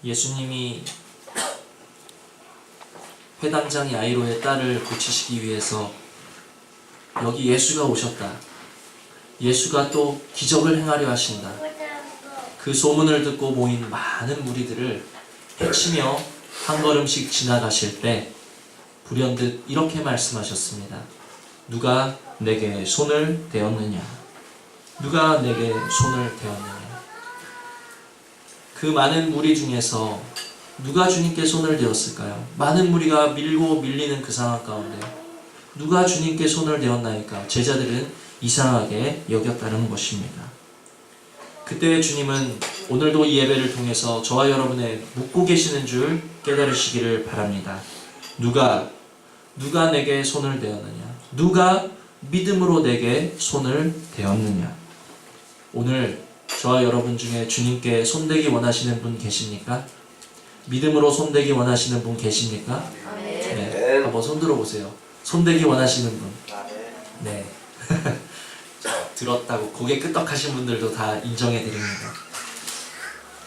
예수님이 회당장 야이로의 딸을 고치시기 위해서 여기 예수가 오셨다. 예수가 또 기적을 행하려 하신다. 그 소문을 듣고 모인 많은 무리들을 해치며 한 걸음씩 지나가실 때 불현듯 이렇게 말씀하셨습니다. 누가 내게 손을 대었느냐? 누가 내게 손을 대었느냐? 그 많은 무리 중에서 누가 주님께 손을 대었을까요? 많은 무리가 밀고 밀리는 그 상황 가운데 누가 주님께 손을 대었나이까? 제자들은 이상하게 여겼다는 것입니다. 그때 주님은 오늘도 이 예배를 통해서 저와 여러분의 묻고 계시는 줄 깨달으시기를 바랍니다. 누가 내게 손을 대었느냐? 누가 믿음으로 내게 손을 대었느냐? 오늘 저와 여러분 중에 주님께 손대기 원하시는 분 계십니까? 믿음으로 손대기 원하시는 분 계십니까? 네, 한번 손 들어보세요. 손대기 원하시는 분. 네. 들었다고 고개 끄덕하신 분들도 다 인정해 드립니다.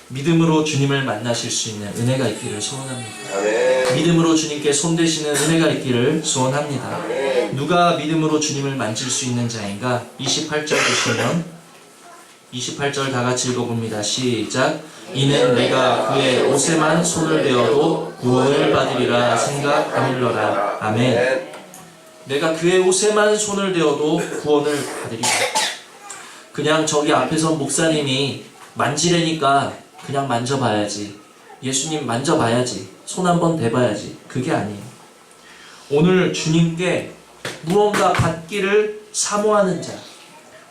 믿음으로 주님을 만나실 수 있는 은혜가 있기를 소원합니다. 믿음으로 주님께 손대시는 은혜가 있기를 소원합니다. 누가 믿음으로 주님을 만질 수 있는 자인가? 28절 보시면 28절 다 같이 읽어봅니다. 시작. 이는 내가 그의 옷에만 손을 대어도 구원을 받으리라 생각하밀러라. 아멘. 내가 그의 옷에만 손을 대어도 구원을 받으리라. 그냥 저기 앞에서 목사님이 만지래니까 그냥 만져봐야지. 예수님 만져봐야지. 손 한번 대봐야지. 그게 아니에요. 오늘 주님께 무언가 받기를 사모하는 자,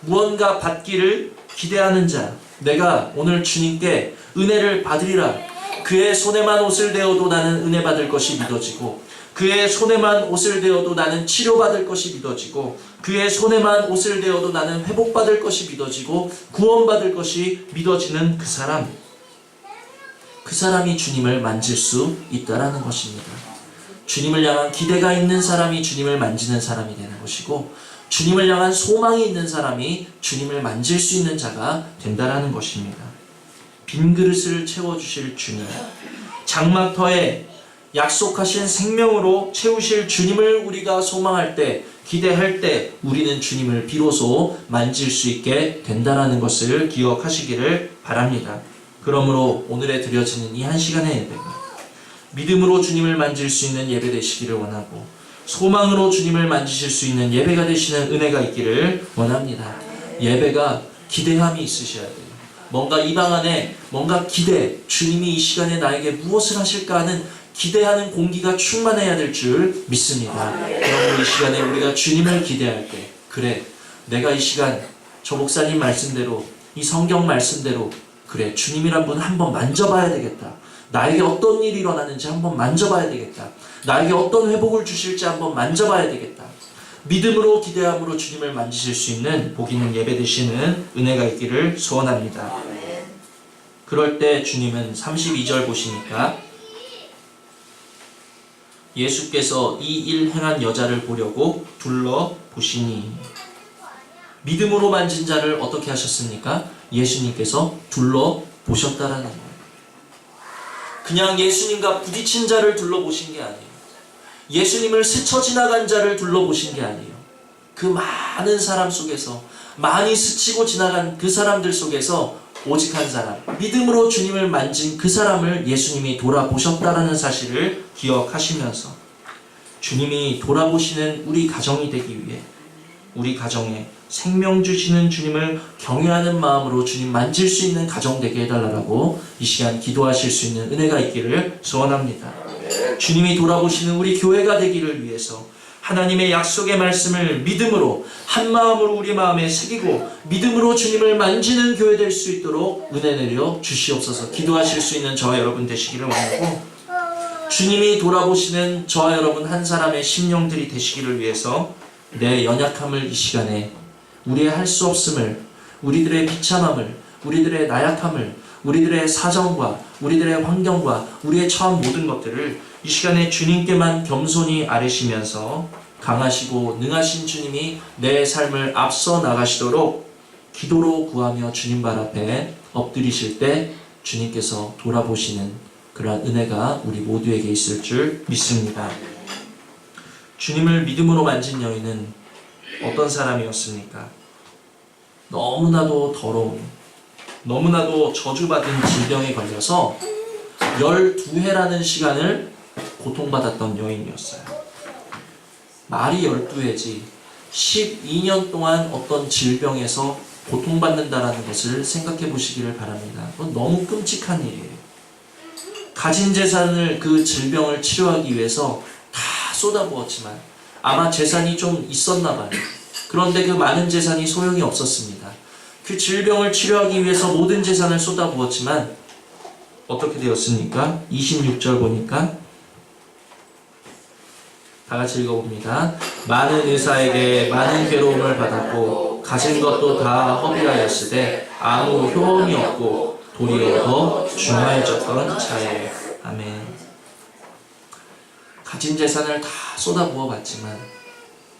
무언가 받기를 기대하는 자, 내가 오늘 주님께 은혜를 받으리라. 그의 손에만 옷을 대어도 나는 은혜 받을 것이 믿어지고, 그의 손에만 옷을 대어도 나는 치료받을 것이 믿어지고, 그의 손에만 옷을 대어도 나는 회복받을 것이 믿어지고, 구원받을 것이 믿어지는 그 사람, 그 사람이 주님을 만질 수 있다라는 것입니다. 주님을 향한 기대가 있는 사람이 주님을 만지는 사람이 되는 것이고, 주님을 향한 소망이 있는 사람이 주님을 만질 수 있는 자가 된다라는 것입니다. 빈 그릇을 채워주실 주님, 장막터에 약속하신 생명으로 채우실 주님을 우리가 소망할 때, 기대할 때 우리는 주님을 비로소 만질 수 있게 된다라는 것을 기억하시기를 바랍니다. 그러므로 오늘에 드려지는 이 한 시간의 예배가 믿음으로 주님을 만질 수 있는 예배 되시기를 원하고, 소망으로 주님을 만지실 수 있는 예배가 되시는 은혜가 있기를 원합니다. 예배가 기대함이 있으셔야 돼요. 뭔가 이 방 안에 뭔가 기대, 주님이 이 시간에 나에게 무엇을 하실까 하는 기대하는 공기가 충만해야 될 줄 믿습니다. 그러므로 이 시간에 우리가 주님을 기대할 때, 그래, 내가 이 시간 저 목사님 말씀대로, 이 성경 말씀대로, 그래, 주님이란 분 한번 만져봐야 되겠다. 나에게 어떤 일이 일어나는지 한번 만져봐야 되겠다. 나에게 어떤 회복을 주실지 한번 만져봐야 되겠다. 믿음으로 기대함으로 주님을 만지실 수 있는 복 있는 예배 되시는 은혜가 있기를 소원합니다. 그럴 때 주님은 32절 보시니까 예수께서 이 일 행한 여자를 보려고 둘러보시니, 믿음으로 만진 자를 어떻게 하셨습니까? 예수님께서 둘러보셨다라는 거예요. 그냥 예수님과 부딪힌 자를 둘러보신 게 아니에요. 예수님을 스쳐 지나간 자를 둘러보신 게 아니에요. 그 많은 사람 속에서, 많이 스치고 지나간 그 사람들 속에서 오직 한 사람, 믿음으로 주님을 만진 그 사람을 예수님이 돌아보셨다라는 사실을 기억하시면서, 주님이 돌아보시는 우리 가정이 되기 위해 우리 가정에 생명 주시는 주님을 경외하는 마음으로 주님 만질 수 있는 가정 되게 해달라고 이 시간 기도하실 수 있는 은혜가 있기를 소원합니다. 주님이 돌아보시는 우리 교회가 되기를 위해서 하나님의 약속의 말씀을 믿음으로 한 마음으로 우리 마음에 새기고 믿음으로 주님을 만지는 교회 될 수 있도록 은혜 내려 주시옵소서. 기도하실 수 있는 저와 여러분 되시기를 원하고, 주님이 돌아보시는 저와 여러분 한 사람의 심령들이 되시기를 위해서 내 연약함을 이 시간에, 우리의 할 수 없음을, 우리들의 비참함을, 우리들의 나약함을, 우리들의 사정과 우리들의 환경과 우리의 처한 모든 것들을 이 시간에 주님께만 겸손히 아뢰시면서 강하시고 능하신 주님이 내 삶을 앞서 나가시도록 기도로 구하며 주님 발 앞에 엎드리실 때 주님께서 돌아보시는 그러한 은혜가 우리 모두에게 있을 줄 믿습니다. 주님을 믿음으로 만진 여인은 어떤 사람이었습니까? 너무나도 더러운, 너무나도 저주받은 질병에 걸려서 12해라는 시간을 고통받았던 여인이었어요. 말이 12해지 12년 동안 어떤 질병에서 고통받는다라는 것을 생각해 보시기를 바랍니다. 그건 너무 끔찍한 일이에요. 가진 재산을 그 질병을 치료하기 위해서 다 쏟아부었지만 아마 재산이 좀 있었나 봐요. 그런데 그 많은 재산이 소용이 없었습니다. 그 질병을 치료하기 위해서 모든 재산을 쏟아부었지만 어떻게 되었습니까? 26절 보니까 다 같이 읽어봅니다. 많은 의사에게 많은 괴로움을 받았고 가진 것도 다 허비하였으되 아무 효험이 없고 도리어 더 중하여졌던 자예요. 아멘. 가진 재산을 다 쏟아부어 봤지만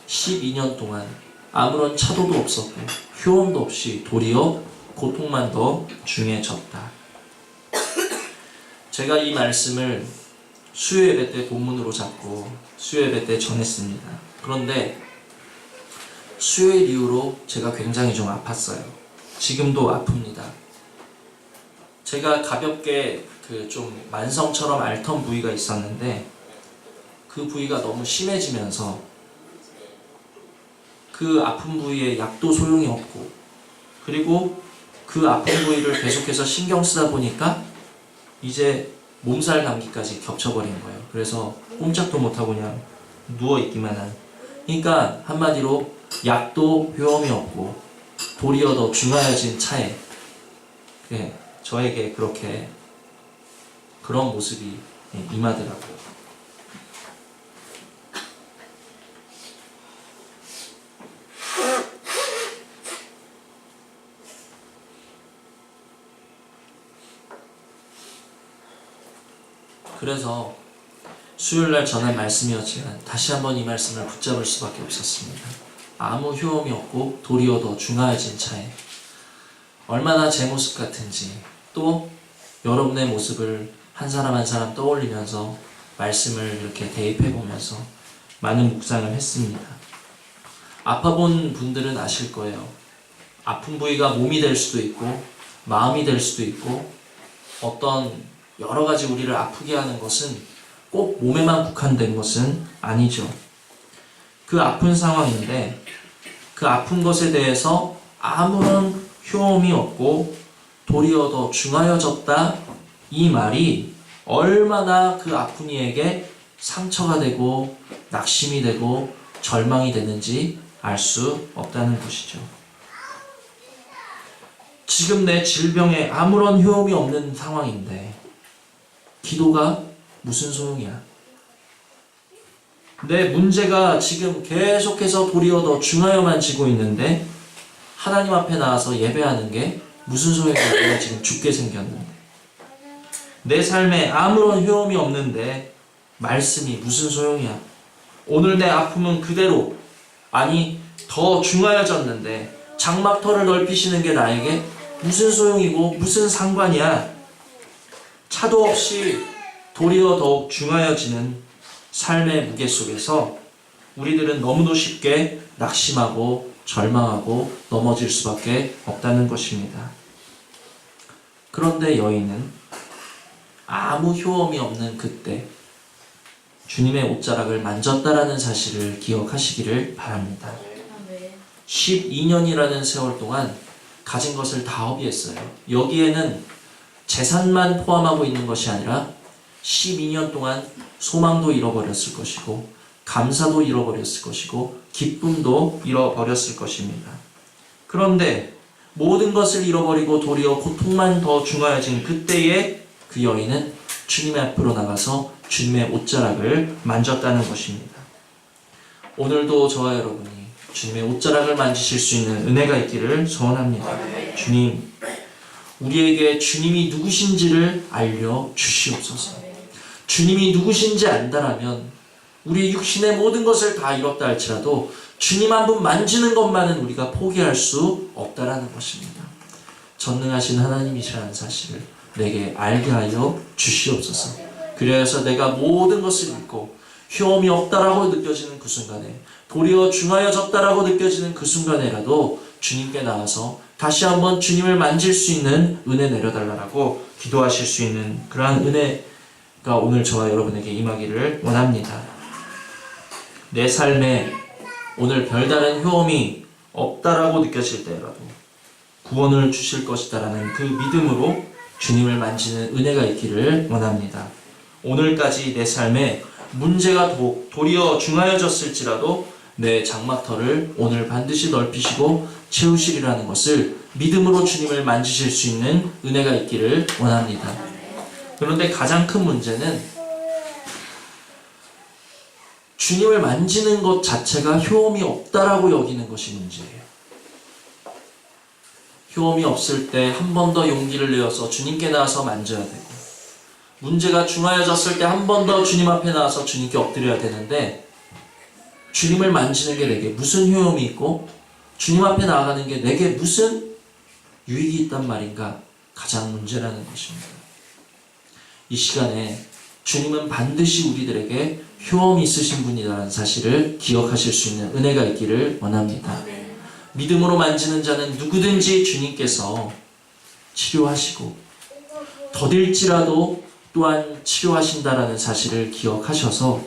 12년 동안 아무런 차도도 없었고 효험도 없이 도리어 고통만 더 중해졌다. 제가 이 말씀을 수요예배 때 본문으로 잡고 수요예배 때 전했습니다. 그런데 수요일 이후로 제가 굉장히 좀 아팠어요. 지금도 아픕니다. 제가 가볍게 좀 만성처럼 앓던 부위가 있었는데 그 부위가 너무 심해지면서 그 아픈 부위에 약도 소용이 없고 그리고 그 아픈 부위를 계속해서 신경 쓰다 보니까 이제 몸살 감기까지 겹쳐버린 거예요. 그래서 꼼짝도 못하고 그냥 누워있기만 한. 그러니까 한마디로 약도 효험이 없고 도리어 더 중하여진 차에 저에게 그렇게 그런 모습이 임하더라고요. 그래서 수요일날 전한 말씀이었지만 다시 한번 이 말씀을 붙잡을 수밖에 없었습니다. 아무 효험이 없고 도리어 더 중하여진 차에 얼마나 제 모습 같은지 또 여러분의 모습을 한 사람 한 사람 떠올리면서 말씀을 이렇게 대입해보면서 많은 묵상을 했습니다. 아파본 분들은 아실 거예요. 아픈 부위가 몸이 될 수도 있고 마음이 될 수도 있고 어떤 여러 가지 우리를 아프게 하는 것은 꼭 몸에만 국한된 것은 아니죠. 그 아픈 상황인데 그 아픈 것에 대해서 아무런 효험이 없고 도리어 더 중하여졌다 이 말이 얼마나 그 아픈 이에게 상처가 되고 낙심이 되고 절망이 되는지 알 수 없다는 것이죠. 지금 내 질병에 아무런 효험이 없는 상황인데 기도가 무슨 소용이야? 내 문제가 지금 계속해서 도리어 더 중하여만 지고 있는데 하나님 앞에 나와서 예배하는 게 무슨 소용이야? 내가 지금 죽게 생겼는데 내 삶에 아무런 효험이 없는데 말씀이 무슨 소용이야? 오늘 내 아픔은 그대로 아니 더 중하여졌는데 장막터를 넓히시는 게 나에게 무슨 소용이고 무슨 상관이야? 차도 없이 도리어 더욱 중하여지는 삶의 무게 속에서 우리들은 너무도 쉽게 낙심하고 절망하고 넘어질 수밖에 없다는 것입니다. 그런데 여인은 아무 효험이 없는 그때 주님의 옷자락을 만졌다라는 사실을 기억하시기를 바랍니다. 12년이라는 세월 동안 가진 것을 다 허비했어요. 여기에는 재산만 포함하고 있는 것이 아니라 12년 동안 소망도 잃어버렸을 것이고 감사도 잃어버렸을 것이고 기쁨도 잃어버렸을 것입니다. 그런데 모든 것을 잃어버리고 도리어 고통만 더 중하여진 그때에 그 여인은 주님의 앞으로 나가서 주님의 옷자락을 만졌다는 것입니다. 오늘도 저와 여러분이 주님의 옷자락을 만지실 수 있는 은혜가 있기를 소원합니다. 주님, 우리에게 주님이 누구신지를 알려주시옵소서. 주님이 누구신지 안다라면 우리 육신의 모든 것을 다 잃었다 할지라도 주님 한 분 만지는 것만은 우리가 포기할 수 없다라는 것입니다. 전능하신 하나님이시라는 사실을 내게 알게 하여 주시옵소서. 그래서 내가 모든 것을 잃고 효험이 없다라고 느껴지는 그 순간에, 도리어 중하여졌다라고 느껴지는 그 순간에라도 주님께 나와서 다시 한번 주님을 만질 수 있는 은혜 내려달라고 기도하실 수 있는 그러한 은혜가 오늘 저와 여러분에게 임하기를 원합니다. 내 삶에 오늘 별다른 효험이 없다라고 느껴질 때라도 구원을 주실 것이다라는 그 믿음으로 주님을 만지는 은혜가 있기를 원합니다. 오늘까지 내 삶에 문제가 도리어 중하여졌을지라도 내 장막터를 오늘 반드시 넓히시고 채우시리라는 것을 믿음으로 주님을 만지실 수 있는 은혜가 있기를 원합니다. 그런데 가장 큰 문제는 주님을 만지는 것 자체가 효험이 없다라고 여기는 것이 문제예요. 효험이 없을 때 한 번 더 용기를 내어서 주님께 나와서 만져야 되고, 문제가 중하여졌을 때 한 번 더 주님 앞에 나와서 주님께 엎드려야 되는데, 주님을 만지는 게 내게 무슨 효험이 있고 주님 앞에 나아가는 게 내게 무슨 유익이 있단 말인가, 가장 문제라는 것입니다. 이 시간에 주님은 반드시 우리들에게 효험이 있으신 분이라는 사실을 기억하실 수 있는 은혜가 있기를 원합니다. 믿음으로 만지는 자는 누구든지 주님께서 치료하시고 더딜지라도 또한 치료하신다라는 사실을 기억하셔서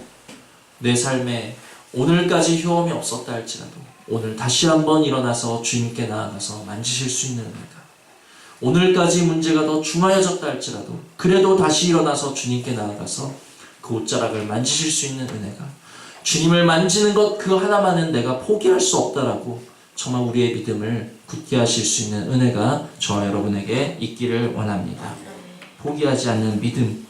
내 삶에 오늘까지 효험이 없었다 할지라도 오늘 다시 한번 일어나서 주님께 나아가서 만지실 수 있는 은혜가, 오늘까지 문제가 더 중하여졌다 할지라도 그래도 다시 일어나서 주님께 나아가서 그 옷자락을 만지실 수 있는 은혜가, 주님을 만지는 것 그 하나만은 내가 포기할 수 없다라고 정말 우리의 믿음을 굳게 하실 수 있는 은혜가 저와 여러분에게 있기를 원합니다. 포기하지 않는 믿음,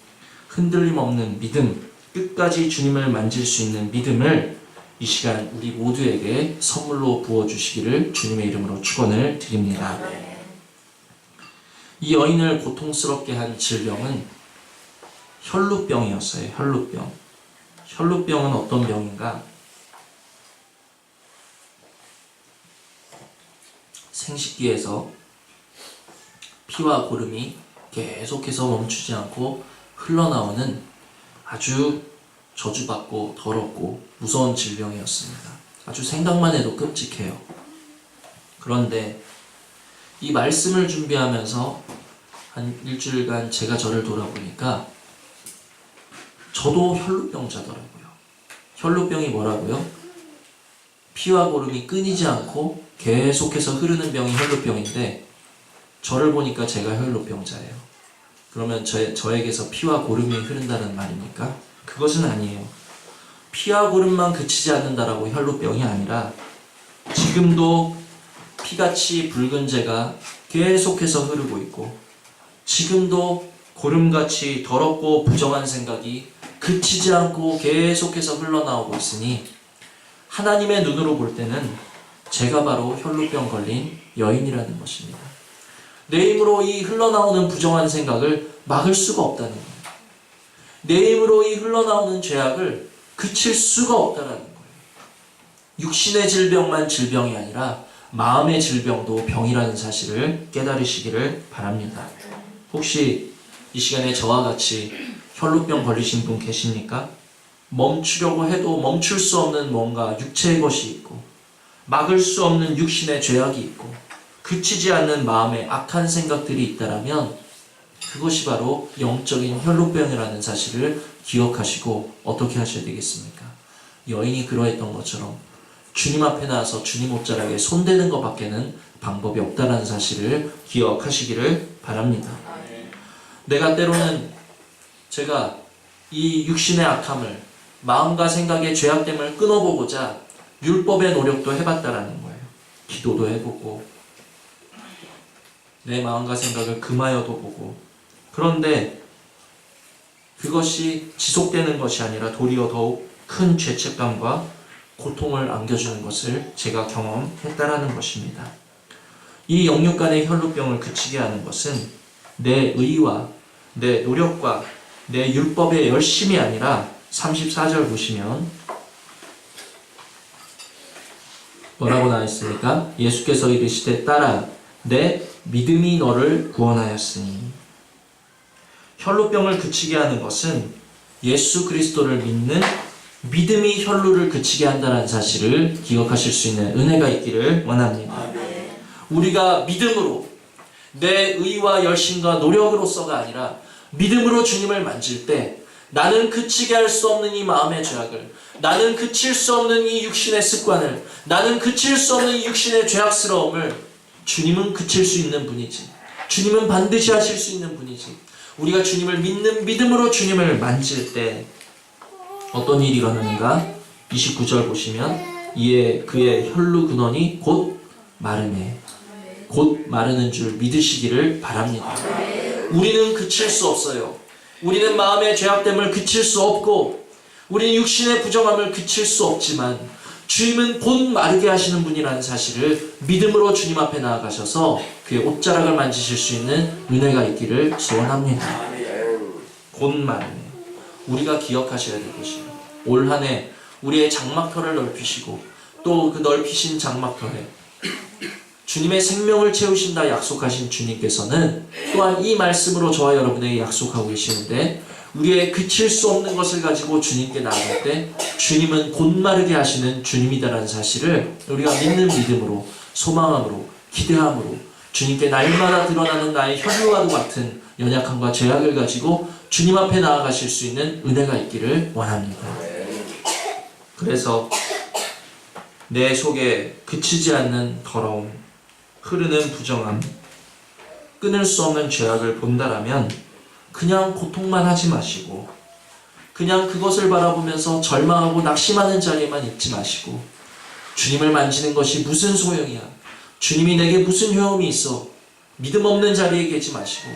흔들림 없는 믿음, 끝까지 주님을 만질 수 있는 믿음을 이 시간 우리 모두에게 선물로 부어주시기를 주님의 이름으로 축원을 드립니다. 이 여인을 고통스럽게 한 질병은 혈루병이었어요. 혈루병. 혈루병은 어떤 병인가? 생식기에서 피와 고름이 계속해서 멈추지 않고 흘러나오는 아주 저주받고 더럽고 무서운 질병이었습니다. 아주 생각만 해도 끔찍해요. 그런데 이 말씀을 준비하면서 한 일주일간 제가 저를 돌아보니까 저도 혈루병자더라고요. 혈루병이 뭐라고요? 피와 고름이 끊이지 않고 계속해서 흐르는 병이 혈루병인데, 저를 보니까 제가 혈루병자예요. 그러면 저에게서 피와 고름이 흐른다는 말입니까? 그것은 아니에요. 피와 고름만 그치지 않는다라고 혈루병이 아니라 지금도 피같이 붉은 재가 계속해서 흐르고 있고, 지금도 고름같이 더럽고 부정한 생각이 그치지 않고 계속해서 흘러나오고 있으니 하나님의 눈으로 볼 때는 제가 바로 혈루병 걸린 여인이라는 것입니다. 내 힘으로 이 흘러나오는 부정한 생각을 막을 수가 없다는 거예요. 내 힘으로 이 흘러나오는 죄악을 그칠 수가 없다는 거예요. 육신의 질병만 질병이 아니라 마음의 질병도 병이라는 사실을 깨달으시기를 바랍니다. 혹시 이 시간에 저와 같이 혈루병 걸리신 분 계십니까? 멈추려고 해도 멈출 수 없는 뭔가 육체의 것이 있고, 막을 수 없는 육신의 죄악이 있고, 그치지 않는 마음의 악한 생각들이 있다라면 그것이 바로 영적인 혈루병이라는 사실을 기억하시고 어떻게 하셔야 되겠습니까? 여인이 그러했던 것처럼 주님 앞에 나와서 주님 옷자락에 손대는 것밖에는 방법이 없다는 사실을 기억하시기를 바랍니다. 내가 때로는 제가 이 육신의 악함을, 마음과 생각의 죄악됨을 끊어보고자 율법의 노력도 해봤다라는 거예요. 기도도 해보고 내 마음과 생각을 금하여도 보고, 그런데 그것이 지속되는 것이 아니라 도리어 더욱 큰 죄책감과 고통을 안겨주는 것을 제가 경험했다라는 것입니다. 이 영육간의 혈루병을 그치게 하는 것은 내 의와 내 노력과 내 율법의 열심이 아니라 34절 보시면 뭐라고 나와 있습니까? 예수께서 이르시되 딸아 내 믿음이 너를 구원하였으니. 혈루병을 그치게 하는 것은 예수 그리스도를 믿는 믿음이 혈루를 그치게 한다는 사실을 기억하실 수 있는 은혜가 있기를 원합니다. 우리가 믿음으로 내 의와 열심과 노력으로서가 아니라 믿음으로 주님을 만질 때 나는 그치게 할 수 없는 이 마음의 죄악을, 나는 그칠 수 없는 이 육신의 습관을, 나는 그칠 수 없는 이 육신의 죄악스러움을 주님은 그칠 수 있는 분이지, 주님은 반드시 하실 수 있는 분이지. 우리가 주님을 믿는 믿음으로 주님을 만질 때 어떤 일이 일어나는가? 29절 보시면 이에 그의 혈루 근원이 곧 마르네. 곧 마르는 줄 믿으시기를 바랍니다. 우리는 그칠 수 없어요. 우리는 마음의 죄악됨을 그칠 수 없고 우리는 육신의 부정함을 그칠 수 없지만 주님은 곧 마르게 하시는 분이라는 사실을 믿음으로 주님 앞에 나아가셔서 그의 옷자락을 만지실 수 있는 은혜가 있기를 소원합니다. 곧 마르네. 우리가 기억하셔야 될 것이에요. 올 한 해 우리의 장막터를 넓히시고 또 그 넓히신 장막터에 주님의 생명을 채우신다 약속하신 주님께서는 또한 이 말씀으로 저와 여러분에게 약속하고 계시는데 우리의 그칠 수 없는 것을 가지고 주님께 나아갈 때 주님은 곧 마르게 하시는 주님이다라는 사실을 우리가 믿는 믿음으로, 소망함으로, 기대함으로 주님께 날마다 드러나는 나의 혈루와도 같은 연약함과 죄악을 가지고 주님 앞에 나아가실 수 있는 은혜가 있기를 원합니다. 그래서 내 속에 그치지 않는 더러움, 흐르는 부정함, 끊을 수 없는 죄악을 본다라면 그냥 고통만 하지 마시고 그냥 그것을 바라보면서 절망하고 낙심하는 자리에만 있지 마시고 주님을 만지는 것이 무슨 소용이야, 주님이 내게 무슨 효험이 있어, 믿음 없는 자리에 계지 마시고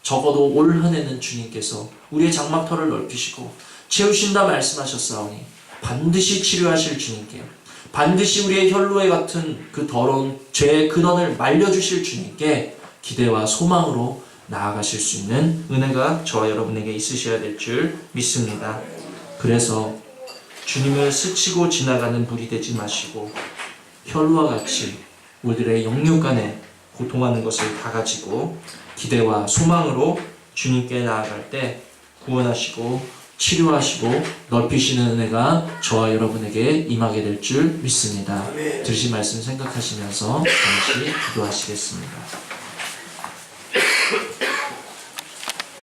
적어도 올 한 해는 주님께서 우리의 장막터를 넓히시고 채우신다 말씀하셨사오니 반드시 치료하실 주님께, 반드시 우리의 혈루에 같은 그 더러운 죄의 근원을 말려주실 주님께 기대와 소망으로 나아가실 수 있는 은혜가 저와 여러분에게 있으셔야 될 줄 믿습니다. 그래서 주님을 스치고 지나가는 불이 되지 마시고 혈루와 같이 우리들의 영육 간에 고통하는 것을 다 가지고 기대와 소망으로 주님께 나아갈 때 구원하시고 치료하시고 넓히시는 은혜가 저와 여러분에게 임하게 될 줄 믿습니다. 들으신 말씀 생각하시면서 잠시 기도하시겠습니다.